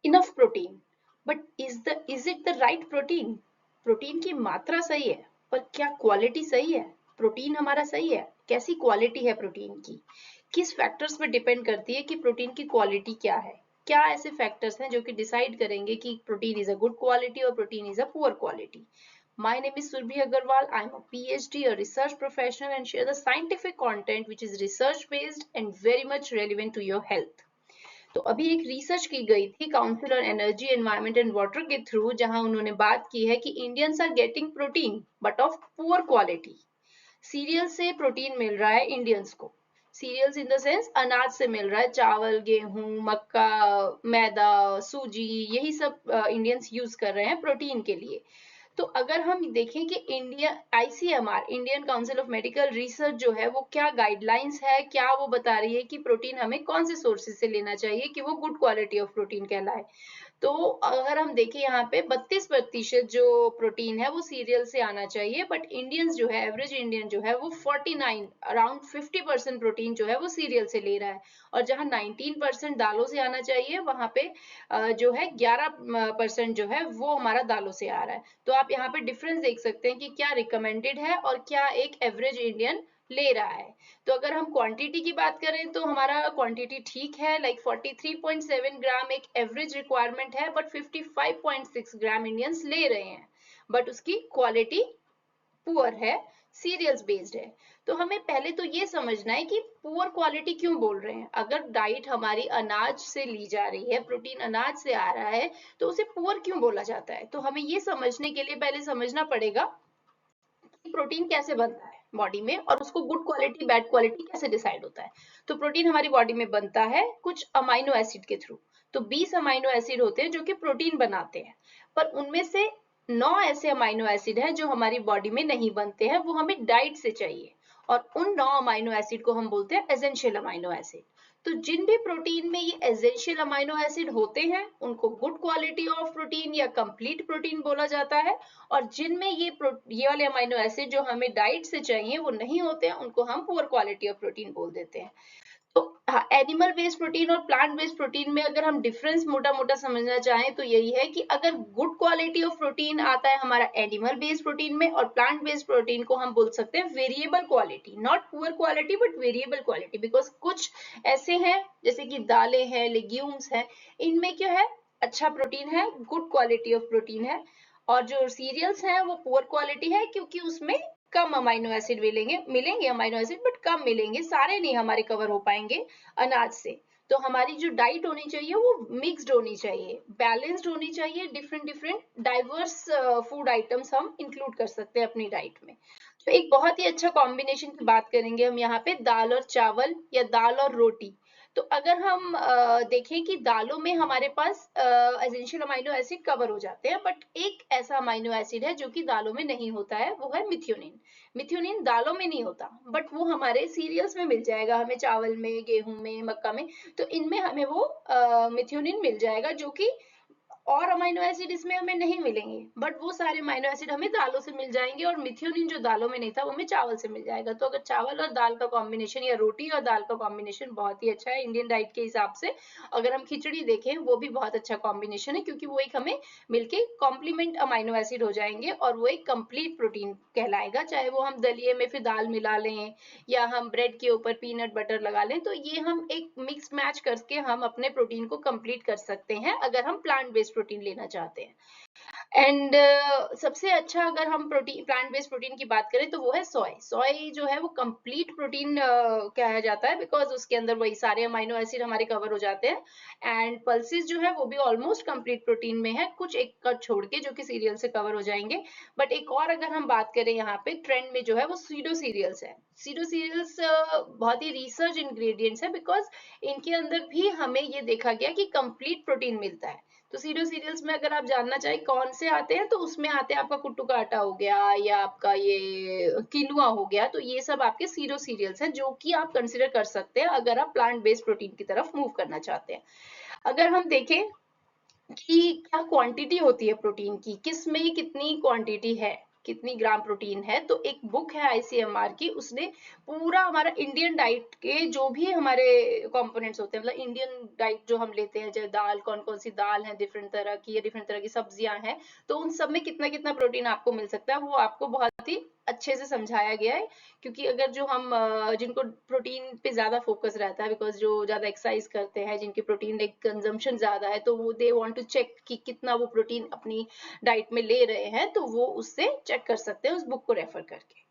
Enough protein, but is it the right protein? Protein की मात्रा सही है, पर क्या क्वालिटी सही है? प्रोटीन हमारा सही है? कैसी क्वालिटी है प्रोटीन की? किस फैक्टर्स पे डिपेंड करती है कि प्रोटीन की क्वालिटी क्या है? क्या ऐसे फैक्टर्स हैं जो कि डिसाइड करेंगे कि protein is a good quality और protein is a poor quality? My name is Surbhi Agarwal. I'm a PhD, a research professional, and share the scientific content which is research based and very much relevant to your health. तो अभी एक research की गई थी council on energy environment and water के थ्रू, जहां उन्होंने बात की है कि Indians are getting protein but of poor quality. Cereal से प्रोटीन मिल रहा है इंडियंस को, सीरियल्स इन द सेंस अनाज से मिल रहा है, चावल, गेहूं, मक्का, मैदा, सूजी, यही सब इंडियंस यूज कर रहे हैं प्रोटीन के लिए। तो अगर हम देखें कि India ICMR Indian council of medical research जो है वो क्या गाइडलाइंस है, क्या वो बता रही है कि प्रोटीन हमें कौन से सोर्सेज से लेना चाहिए कि वो गुड क्वालिटी ऑफ प्रोटीन कहलाए। तो अगर हम देखें यहाँ पे 32% जो प्रोटीन है वो सीरियल से आना चाहिए, बट इंडियंस जो है, एवरेज इंडियन जो है वो 49 अराउंड 50% प्रोटीन जो है वो सीरियल से ले रहा है। और जहाँ 19% दालों से आना चाहिए, वहां पे जो है 11% जो है वो हमारा दालों से आ रहा है। तो आप यहाँ पे डिफरेंस देख सकते हैं कि क्या रिकमेंडेड है और क्या एक एवरेज इंडियन ले रहा है। तो अगर हम क्वांटिटी की बात करें तो हमारा क्वांटिटी ठीक है, लाइक 43.7 ग्राम एक एवरेज रिक्वायरमेंट है, बट 55.6 ग्राम इंडियंस ले रहे हैं, बट उसकी क्वालिटी पुअर है, सीरियल्स बेस्ड है। तो हमें पहले तो ये समझना है कि पुअर क्वालिटी क्यों बोल रहे हैं। अगर डाइट हमारी अनाज से ली जा रही है, प्रोटीन अनाज से आ रहा है, तो उसे पुअर क्यों बोला जाता है? तो हमें ये समझने के लिए पहले समझना पड़ेगा कि प्रोटीन कैसे बनता है बॉडी में, और उसको गुड क्वालिटी बैड क्वालिटी कैसे डिसाइड होता है। तो प्रोटीन हमारी बॉडी में बनता है कुछ अमाइनो एसिड के थ्रू। तो 20 अमाइनो एसिड होते हैं जो कि प्रोटीन बनाते हैं, पर उनमें से 9 ऐसे अमाइनो एसिड हैं जो हमारी बॉडी में नहीं बनते हैं, वो हमें डाइट से चाहिए, और उन 9 अमाइनो एसिड को हम बोलते हैं एसेंशियल अमाइनो एसिड। तो जिन भी प्रोटीन में ये एसेंशियल अमाइनो एसिड होते हैं उनको गुड क्वालिटी ऑफ प्रोटीन या कंप्लीट प्रोटीन बोला जाता है, और जिनमें ये वाले अमाइनो एसिड जो हमें डाइट से चाहिए वो नहीं होते हैं, उनको हम पुअर क्वालिटी ऑफ प्रोटीन बोल देते हैं। तो एनिमल बेस्ड प्रोटीन और प्लांट बेस्ड प्रोटीन में अगर हम डिफरेंस मोटा मोटा समझना चाहें तो यही है कि अगर गुड क्वालिटी ऑफ प्रोटीन आता है हमारा एनिमल बेस्ड प्रोटीन में, और प्लांट बेस्ड प्रोटीन को हम बोल सकते हैं variable quality, not poor quality but variable quality. Because कुछ ऐसे हैं जैसे कि दालें हैं, लेग्यूम्स हैं, इनमें क्या है, अच्छा प्रोटीन है, गुड क्वालिटी ऑफ प्रोटीन है, और जो सीरियल्स हैं वो पुअर क्वालिटी है क्योंकि उसमें कम अमाइनो एसिड मिलेंगे अमाइनो एसिड, बट कम मिलेंगे, सारे नहीं हमारे कवर हो पाएंगे अनाज से। तो हमारी जो डाइट होनी चाहिए वो मिक्स्ड होनी चाहिए, बैलेंस्ड होनी चाहिए, different different diverse food items हम इंक्लूड कर सकते हैं अपनी डाइट में। तो एक बहुत ही अच्छा कॉम्बिनेशन की बात करेंगे हम यहाँ पे, दाल और चावल या दाल और रोटी। तो अगर हम देखें कि दालों में हमारे पास एसेंशियल अमाइनो एसिड कवर हो जाते हैं, बट एक ऐसा अमाइनो एसिड है जो कि दालों में नहीं होता है, वो है मिथ्योनिन। मिथ्योनिन दालों में नहीं होता, बट वो हमारे सीरियल्स में मिल जाएगा, हमें चावल में, गेहूं में, मक्का में। तो इनमें हमें वो मिथ्योनिन मिल जाएगा, जो कि और अमाइनो एसिड इसमें हमें नहीं मिलेंगे, बट वो सारे अमाइनो एसिड हमें दालों से मिल जाएंगे, और मिथ्योनिन जो दालों में नहीं था वो हमें चावल से मिल जाएगा। तो अगर चावल और दाल का कॉम्बिनेशन या रोटी और दाल का कॉम्बिनेशन बहुत ही अच्छा है इंडियन डाइट के हिसाब से। अगर हम खिचड़ी देखें वो भी बहुत अच्छा कॉम्बिनेशन है, क्योंकि वो एक हमें मिलके कॉम्प्लीमेंट अमाइनो एसिड हो जाएंगे और वो एक कंप्लीट प्रोटीन कहलाएगा। चाहे वो हम दलिए में फिर दाल मिला लें या हम ब्रेड के ऊपर पीनट बटर लगा लें, तो ये हम एक मिक्स मैच करके हम अपने प्रोटीन को कंप्लीट कर सकते हैं अगर हम प्लांट बेस्ड प्रोटीन लेना चाहते हैं। एंड सबसे अच्छा अगर हम प्रोटीन प्लांट बेस्ड प्रोटीन की बात करें तो वो है सोय। सोय जो है वो कंप्लीट प्रोटीन कहा जाता है, बिकॉज उसके अंदर वही सारे अमाइनो एसिड हमारे कवर हो जाते हैं। एंड पल्सेस जो है वो भी ऑलमोस्ट कंप्लीट प्रोटीन में है, कुछ एक का छोड़ के जो कि सीरियल से कवर हो जाएंगे। बट एक और अगर हम बात करें यहाँ पे ट्रेंड में जो है वो सीडो सीरियल्स है। सीडो सीरियल्स बहुत ही रिसर्च इंग्रेडिएंट्स है, बिकॉज इनके अंदर भी हमें ये देखा गया कि कंप्लीट प्रोटीन मिलता है। तो सीडो सीरियल्स में अगर आप जानना चाहें कौन से आते हैं, तो उसमें आते हैं आपका कुट्टू का आटा हो गया या आपका ये किनुआ हो गया। तो ये सब आपके सीडो सीरियल्स हैं जो कि आप कंसिडर कर सकते हैं अगर आप प्लांट बेस्ड प्रोटीन की तरफ मूव करना चाहते हैं। अगर हम देखें कि क्या क्वांटिटी होती है प्रोटीन की, किस में कितनी क्वांटिटी है, कितनी ग्राम प्रोटीन है, तो एक बुक है आईसीएमआर की, उसने पूरा हमारा इंडियन डाइट के जो भी हमारे कंपोनेंट्स होते हैं, मतलब इंडियन डाइट जो हम लेते हैं, जैसे दाल, कौन कौन सी दाल है डिफरेंट तरह की या डिफरेंट तरह की सब्जियां हैं, तो उन सब में कितना कितना प्रोटीन आपको मिल सकता है, वो आपको बहुत ही अच्छे से समझाया गया है। क्योंकि अगर जो हम जिनको प्रोटीन पे ज्यादा फोकस रहता है, बिकॉज जो ज्यादा एक्सरसाइज करते हैं, जिनकी प्रोटीन कंजम्पशन ज्यादा है, तो वो दे वांट टू चेक कि कितना वो प्रोटीन अपनी डाइट में ले रहे हैं, तो वो उससे चेक कर सकते हैं उस बुक को रेफर करके।